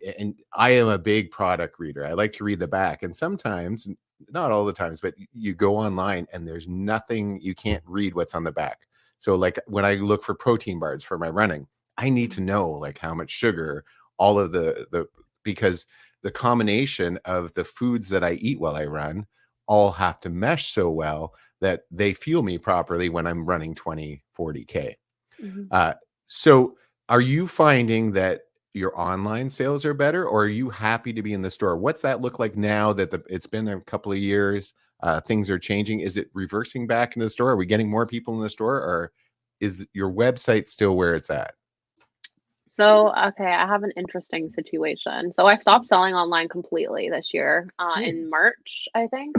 I am a big product reader. I like to read the back, and sometimes, not all the times, but you go online and there's nothing, you can't read what's on the back. So like when I look for protein bars for my running, I need to know like how much sugar, all of the because the combination of the foods that I eat while I run all have to mesh so well that they fuel me properly when I'm running 20, 40K. Mhm. So are you finding that your online sales are better, or are you happy to be in the store? What's that look like now that it's been a couple of years? Things are changing. Is it reversing back into the store? Are we getting more people in the store, or is your website still where it's at? So, okay, I have an interesting situation. So I stopped selling online completely this year, in March, I think,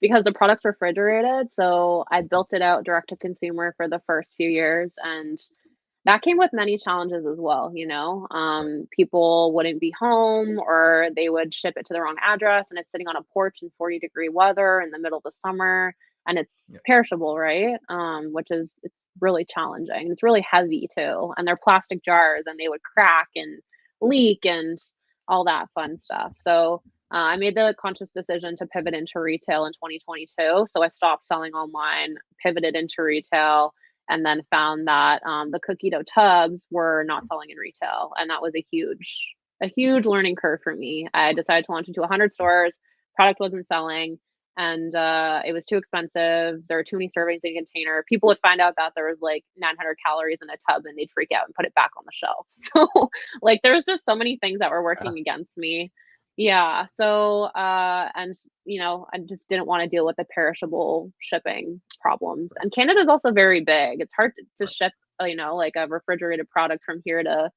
because the product's refrigerated. So I built it out direct to consumer for the first few years, and that came with many challenges as well, you know? People wouldn't be home or they would ship it to the wrong address and it's sitting on a porch in 40-degree weather in the middle of the summer and it's Yeah. perishable, right? Which is it's really challenging. It's really heavy too. And they're plastic jars and they would crack and leak and all that fun stuff. So I made the conscious decision to pivot into retail in 2022. So I stopped selling online, pivoted into retail, and then found that the cookie dough tubs were not selling in retail, and that was a huge learning curve for me. I decided to launch into 100 stores. Product wasn't selling, and it was too expensive. There were too many servings in a container. People would find out that there was like 900 calories in a tub, and they'd freak out and put it back on the shelf. So, like, there was just so many things that were working against me. Yeah. So, I just didn't want to deal with the perishable shipping problems. And Canada is also very big. It's hard to ship, like a refrigerated product from here to,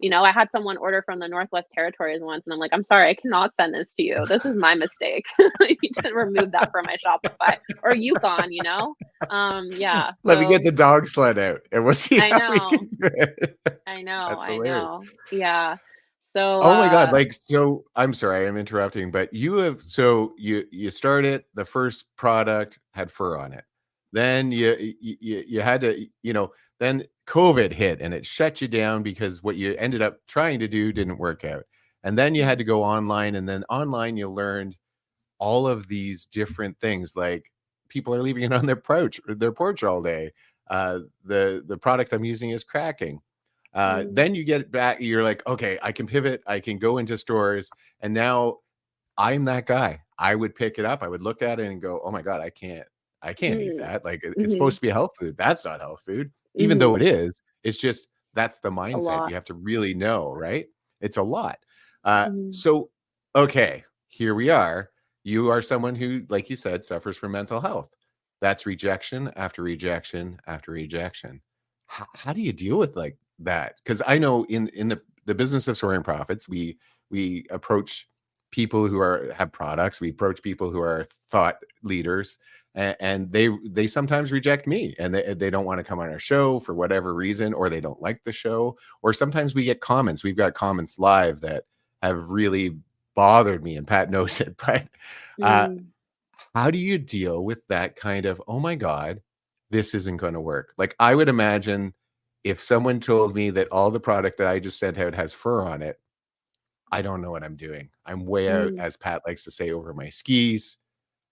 I had someone order from the Northwest Territories once, and I'm like, I'm sorry, I cannot send this to you. This is my mistake. You need to remove that from my Shopify or Yukon. Yeah. Let me get So the dog sled out and we'll see I how we know, can do it. I know, That's I hilarious. know. Yeah. So, Oh my God. Like, so I'm sorry, I'm interrupting, but you started, the first product had fur on it. Then you had to, then COVID hit and it shut you down because what you ended up trying to do didn't work out. And then you had to go online, and then online you learned all of these different things, like people are leaving it on their porch all day. The product I'm using is cracking. mm, Then you get back, you're like, okay, I can pivot, I can go into stores, and now I'm that guy. I would pick it up, I would look at it and go, oh my God, I can't eat mm, that. Like it's mhm, supposed to be a health food. That's not health food, even though mhm, it is. It's just that's the a mindset. lot. You have to really know, right? It's a lot. Mhm. So okay, here we are. You are someone who, like you said, suffers from mental health. That's rejection after rejection after rejection. How do you deal with like that? Because I know in the business of soaring profits, we approach people who have products. We approach people who are thought leaders, and they sometimes reject me, and they don't want to come on our show for whatever reason, or they don't like the show, or sometimes we get comments. We've got comments live that have really bothered me, and Pat knows it. But uh, Mm. how do you deal with that kind of, oh my God, this isn't going to work? Like, I would imagine if someone told me that all the product that I just sent out has fur on it, I don't know what I'm doing. I'm way out, Mm. as Pat likes to say, over my skis.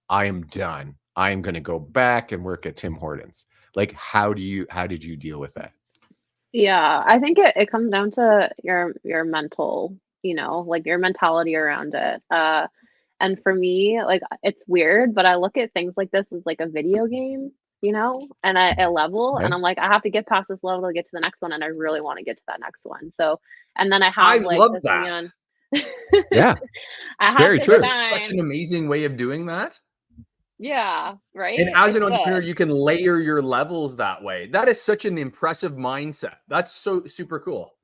I am done. I am going to go back and work at Tim Hortons. Like, how did you deal with that? Yeah, I think it comes down to your mental, like your mentality around it. And for me, like it's weird, but I look at things like this as like a video game, and a level, and Okay. I'm like, I have to get past this level to get to the next one, and I really want to get to that next one. So, and then I I have like love this that. neon. Yeah, I it's have very to That true. is such an shine. amazing way of doing that. Yeah, And right? as It's an entrepreneur, good. you can layer your levels that way. That is such an impressive mindset. That's so super cool.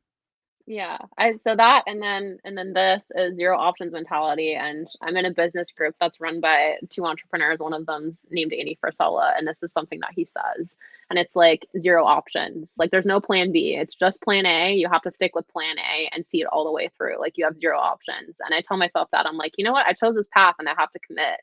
Yeah. So that and then this is zero options mentality. And I'm in a business group that's run by two entrepreneurs. One of them's named Andy Frisella, and this is something that he says. And it's like zero options. Like there's no plan B. It's just plan A. You have to stick with plan A and see it all the way through. Like you have zero options. And I tell myself that I'm like, you know what? I chose this path and I have to commit.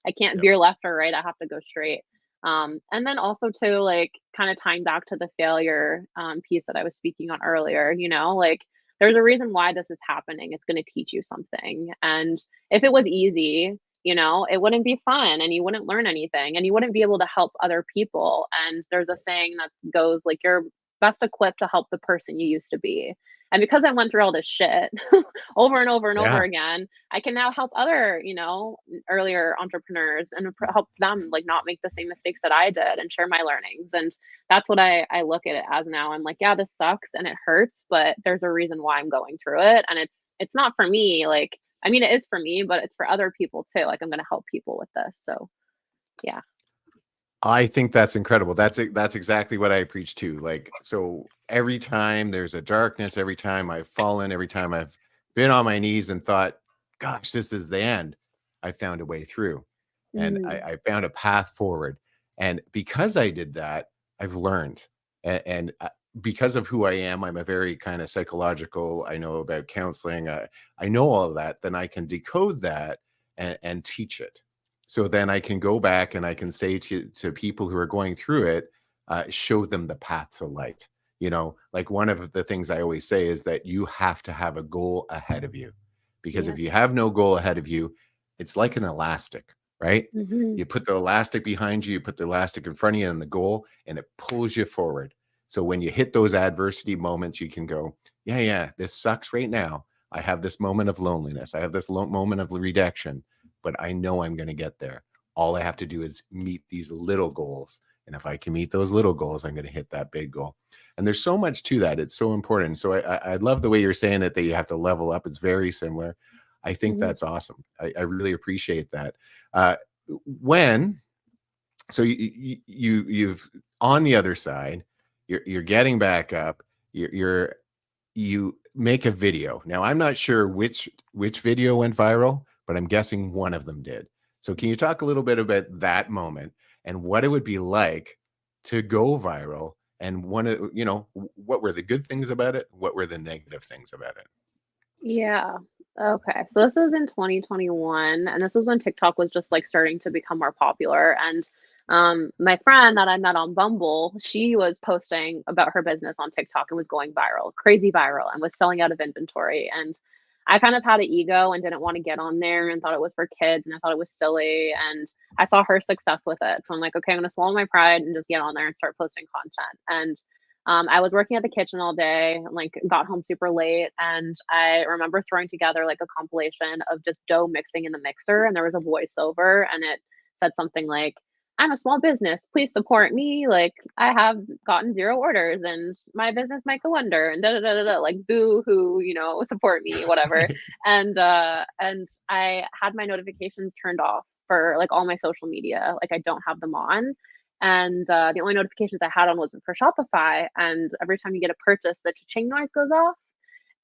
I can't Yep. veer left or right. I have to go straight. And then also too, like kind of tying back to the failure piece that I was speaking on earlier, like there's a reason why this is happening. It's going to teach you something. And if it was easy, it wouldn't be fun and you wouldn't learn anything and you wouldn't be able to help other people. And there's a saying that goes like best equipped to help the person you used to be. And because I went through all this shit over and over and over Yeah. again, I can now help other, earlier entrepreneurs and help them like not make the same mistakes that I did and share my learnings. And that's what I look at it as now. I'm like, yeah, this sucks and it hurts, but there's a reason why I'm going through it. And it's not for me. Like, I mean, it is for me, but it's for other people too. Like, I'm going to help people with this. So yeah. I think that's incredible. That's exactly what I preach too. Like, so every time there's a darkness, every time I've fallen, every time I've been on my knees and thought, gosh, this is the end, I found a way through, and Mm, I found a path forward. And because I did that, I've learned. And because of who I am, I'm a very kind of psychological, I know about counseling. I know all of that. Then I can decode that and teach it. So then I can go back and I can say to people who are going through it, show them the path to light. Like one of the things I always say is that you have to have a goal ahead of you, because yes. if you have no goal ahead of you, it's like an elastic, right? Hmm. You put the elastic behind you, you put the elastic in front of you and the goal, and it pulls you forward. So when you hit those adversity moments, you can go, yeah, this sucks right now. I have this moment of loneliness. I have this moment of rejection, but I know I'm going to get there. All I have to do is meet these little goals. And if I can meet those little goals, I'm going to hit that big goal. And there's so much to that. It's so important. So I love the way you're saying that you have to level up. It's very similar. I think Hmm. that's awesome. I really appreciate that. So you've on the other side, you're getting back up, you make a video. Now, I'm not sure which video went viral, but I'm guessing one of them did. So can you talk a little bit about that moment and what it would be like to go viral, and what were the good things about it? What were the negative things about it? Yeah. Okay. So this was in 2021, and this was when TikTok was just like starting to become more popular. And my friend that I met on Bumble, she was posting about her business on TikTok and was going viral, crazy viral, and was selling out of inventory. And I kind of had an ego and didn't want to get on there and thought it was for kids and I thought it was silly. And I saw her success with it. So I'm like, okay, I'm going to swallow my pride and just get on there and start posting content. And I was working at the kitchen all day, like got home super late, and I remember throwing together like a compilation of just dough mixing in the mixer, and there was a voiceover, and it said something like, "I'm a small business, please support me. Like I have gotten 0 orders, and my business might go under, and da da da da da. Like boo hoo, support me, whatever." And I had my notifications turned off for like all my social media, like I don't have them on, and the only notifications I had on was for Shopify. And every time you get a purchase, the cha-ching noise goes off.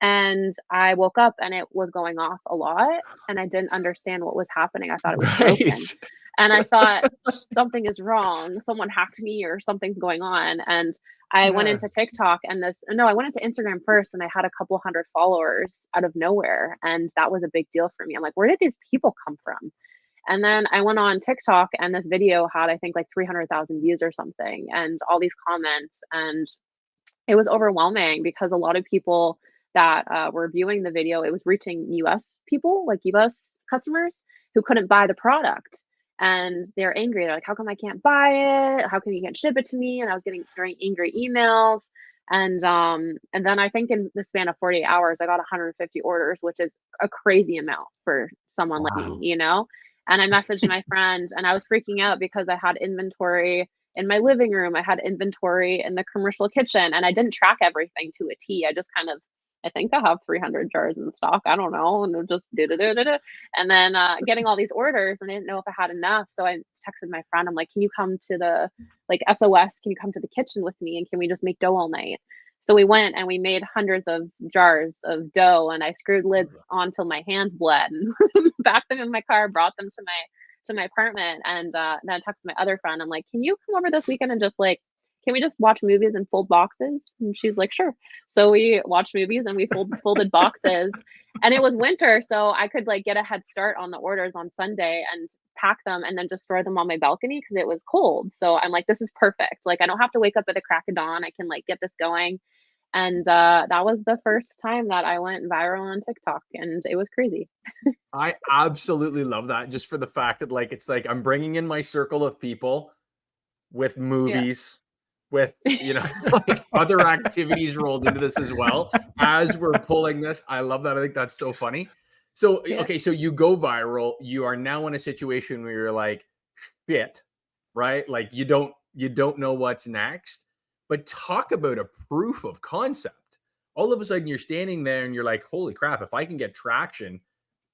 And I woke up and it was going off a lot, and I didn't understand what was happening. I thought it was broken. Right. And I thought something is wrong. Someone hacked me or something's going on. And I went Yeah. into TikTok and I went into Instagram first, and I had a couple hundred followers out of nowhere. And that was a big deal for me. I'm like, where did these people come from? And then I went on TikTok, and this video had, I think, like 300,000 views or something, and all these comments. And it was overwhelming because a lot of people that were viewing the video, it was reaching US people, like US customers who couldn't buy the product. And they're angry. They're like, how come I can't buy it? How come you can't ship it to me? And I was getting very angry emails. And then I think in the span of 48 hours, I got 150 orders, which is a crazy amount for someone like me, Wow. And I messaged my friend, and I was freaking out because I had inventory in my living room. I had inventory in the commercial kitchen, and I didn't track everything to a T. I think I have 300 jars in stock. I don't know. And it just do. And then getting all these orders, and I didn't know if I had enough. So I texted my friend. I'm like, can you come to the SOS? Can you come to the kitchen with me? And can we just make dough all night? So we went and we made hundreds of jars of dough, and I screwed lids on till my hands bled and packed them in my car, brought them to my apartment. And then I texted my other friend. I'm like, can you come over this weekend and just like, can we just watch movies and fold boxes? And she's like, sure. So we watched movies and we folded boxes. And it was winter, so I could like get a head start on the orders on Sunday and pack them and then just throw them on my balcony because it was cold. So I'm like, this is perfect. Like I don't have to wake up at the crack of dawn. I can like get this going. And that was the first time that I went viral on TikTok, and it was crazy. I absolutely love that, just for the fact that like it's like I'm bringing in my circle of people with Yeah. movies, with, like other activities rolled into this as well as we're pulling this. I love that. I think that's so funny. So, Yeah. okay, so you go viral. You are now in a situation where you're like, shit, right? Like you don't know what's next. But talk about a proof of concept. All of a sudden you're standing there and you're like, holy crap, if I can get traction,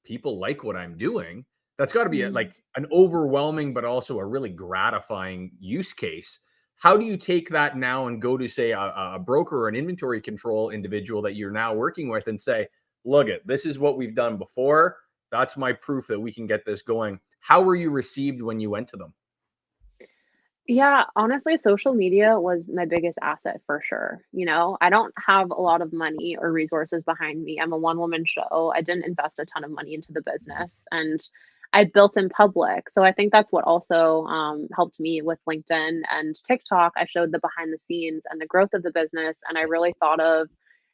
people like what I'm doing. That's got to be like an overwhelming, but also a really gratifying use case. How do you take that now and go to, say, a broker or an inventory control individual that you're now working with and say, look, this is what we've done before. That's my proof that we can get this going. How were you received when you went to them? Yeah, honestly, social media was my biggest asset for sure. I don't have a lot of money or resources behind me. I'm a one-woman show. I didn't invest a ton of money into the business, and I built in public. So I think that's what also helped me with LinkedIn and TikTok. I showed the behind the scenes and the growth of the business, and I really thought of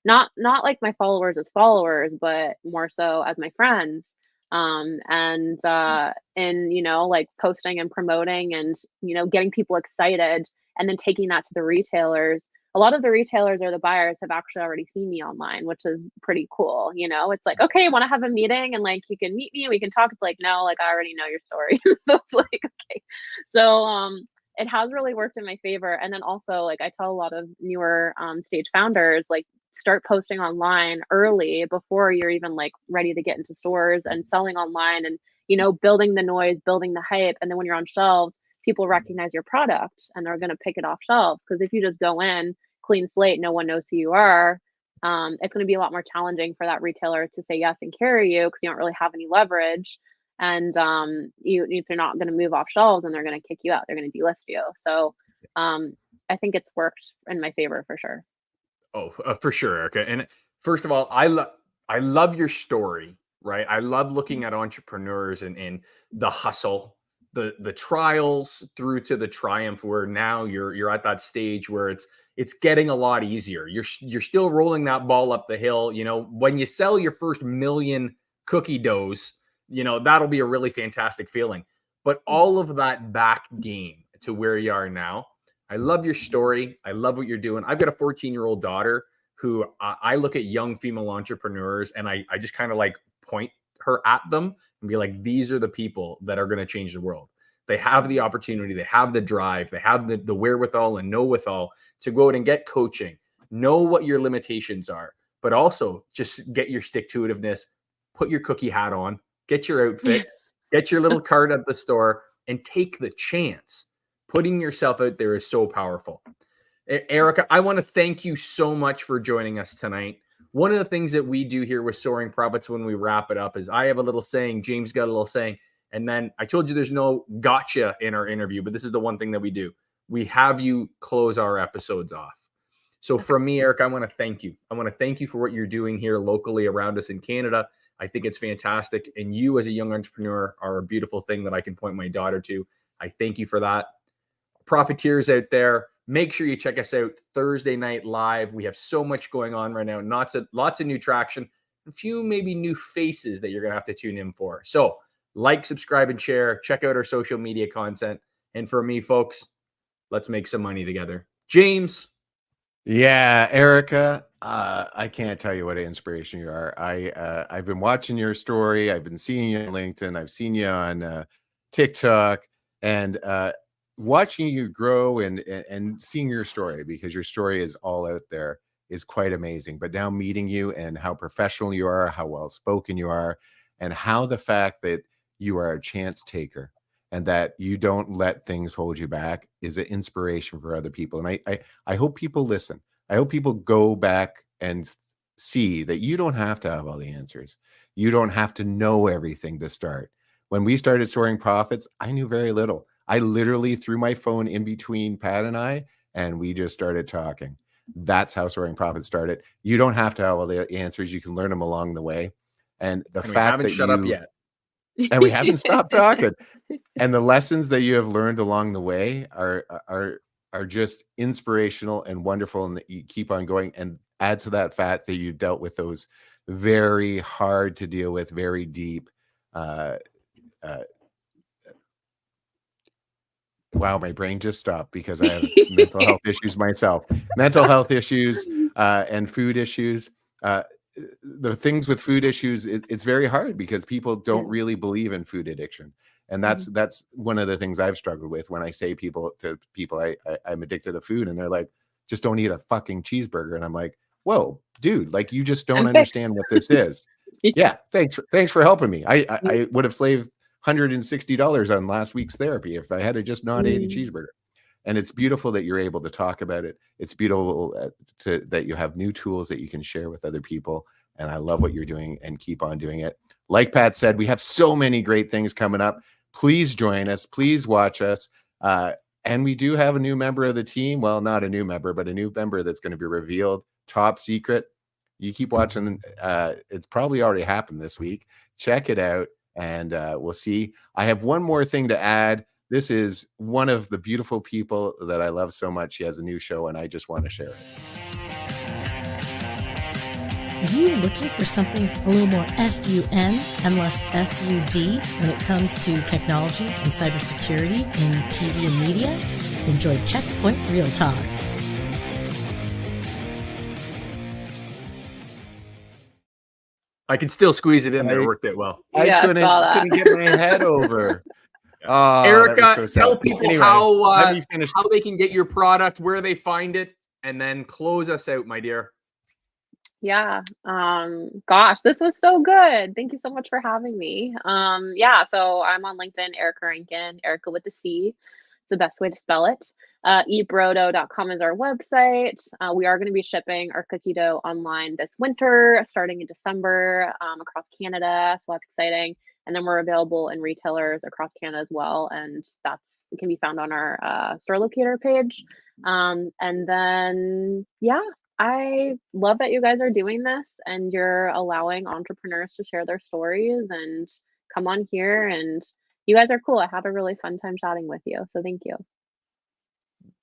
not like my followers as followers, but more so as my friends. And like posting and promoting and getting people excited, and then taking that to the retailers. A lot of the retailers or the buyers have actually already seen me online, which is pretty cool. It's like, okay, want to have a meeting and like you can meet me, we can talk. It's like, no, like I already know your story. So it's like, okay. So it has really worked in my favor. And then also, like, I tell a lot of newer stage founders, like, start posting online early before you're even like ready to get into stores, and selling online, and building the noise, building the hype. And then when you're on shelves, people recognize your product and they're going to pick it off shelves. Because if you just go in clean slate, no one knows who you are, it's going to be a lot more challenging for that retailer to say yes and carry you, because you don't really have any leverage. And if they're not going to move off shelves, and they're going to kick you out, they're going to delist you. So I think it's worked in my favor for sure. Oh, for sure, Erica. And first of all, I love your story, right? I love looking at entrepreneurs and the hustle, the trials through to the triumph, where now you're at that stage where it's getting a lot easier. You're still rolling that ball up the hill. When you sell your first million cookie doughs, that'll be a really fantastic feeling. But all of that back game to where you are now, I love your story. I love what you're doing. I've got a 14-year-old daughter who I look at young female entrepreneurs, and I just kind of like point her at them and be like, these are the people that are going to change the world. They have the opportunity. They have the drive. They have the wherewithal and know-withal to go out and get coaching, know what your limitations are, but also just get your stick-to-itiveness, put your cookie hat on, get your outfit, get your little card at the store, and take the chance. Putting yourself out there is so powerful. Erika, I want to thank you so much for joining us tonight. One of the things that we do here with Soaring Profits when we wrap it up is I have a little saying, James got a little saying, and then I told you there's no gotcha in our interview, but this is the one thing that we do. We have you close our episodes off. So from me, Eric, I want to thank you. I want to thank you for what you're doing here locally around us in Canada. I think it's fantastic. And you as a young entrepreneur are a beautiful thing that I can point my daughter to. I thank you for that. Profiteers out there, make sure you check us out Thursday night live. We have so much going on right now. Lots of new traction, a few maybe new faces that you're going to have to tune in for. So like, subscribe, and share. Check out our social media content. And for me, folks, let's make some money together. James. Yeah, Erika, I can't tell you what an inspiration you are. I've been watching your story. I've been seeing you on LinkedIn. I've seen you on TikTok, and watching you grow and seeing your story, because your story is all out there, is quite amazing. But now meeting you and how professional you are, how well spoken you are, and how the fact that you are a chance taker and that you don't let things hold you back is an inspiration for other people. And I hope people listen. I hope people go back and see that you don't have to have all the answers. You don't have to know everything to start. When we started Soaring Profits, I knew very little. I literally threw my phone in between Pat and I, and we just started talking. That's how Soaring Profits started. You don't have to have all the answers. You can learn them along the way. And the fact that shut up yet. And we haven't stopped talking. And the lessons that you have learned along the way are just inspirational and wonderful, and that you keep on going. And add to that fact that you dealt with those very hard to deal with, very deep Wow, my brain just stopped because I have mental health issues myself. Mental health issues and food issues. The things with food issues, it's very hard because people don't really believe in food addiction. And that's one of the things I've struggled with when I say to people I'm addicted to food, and they're like, just don't eat a fucking cheeseburger. And I'm like, whoa, dude, like you just don't understand what this is. Yeah, thanks for helping me. I would have slaved $160 on last week's therapy if I had just not ate a cheeseburger. And it's beautiful that you're able to talk about it. It's beautiful that you have new tools that you can share with other people. And I love what you're doing, and keep on doing it. Like Pat said, we have so many great things coming up. Please join us. Please watch us. And we do have a new member of the team. Well, not a new member, but a new member that's going to be revealed. Top secret. You keep watching. It's probably already happened this week. Check it out, and we'll see. I have one more thing to add. This is one of the beautiful people that I love so much. She has a new show, and I just want to share it. Are you looking for something a little more FUN and less FUD when it comes to technology and cybersecurity in TV and media? Enjoy Checkpoint Real Talk. I can still squeeze it in there. It worked it well. Yeah, I couldn't get my head over. Oh, Erica, so tell people anyway, how they can get your product, where they find it, and then close us out, my dear. Yeah. Gosh, this was so good. Thank you so much for having me. Yeah, so I'm on LinkedIn, Erika Rankin, Erika with the C. It's the best way to spell it. Eatbrodo.com is our website. We are going to be shipping our cookie dough online this winter, starting in December, across Canada. So that's exciting. And then we're available in retailers across Canada as well. And it can be found on our store locator page. And then, yeah, I love that you guys are doing this and you're allowing entrepreneurs to share their stories and come on here. And you guys are cool. I had a really fun time chatting with you. So thank you.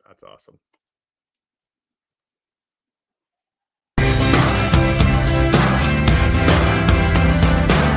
That's awesome.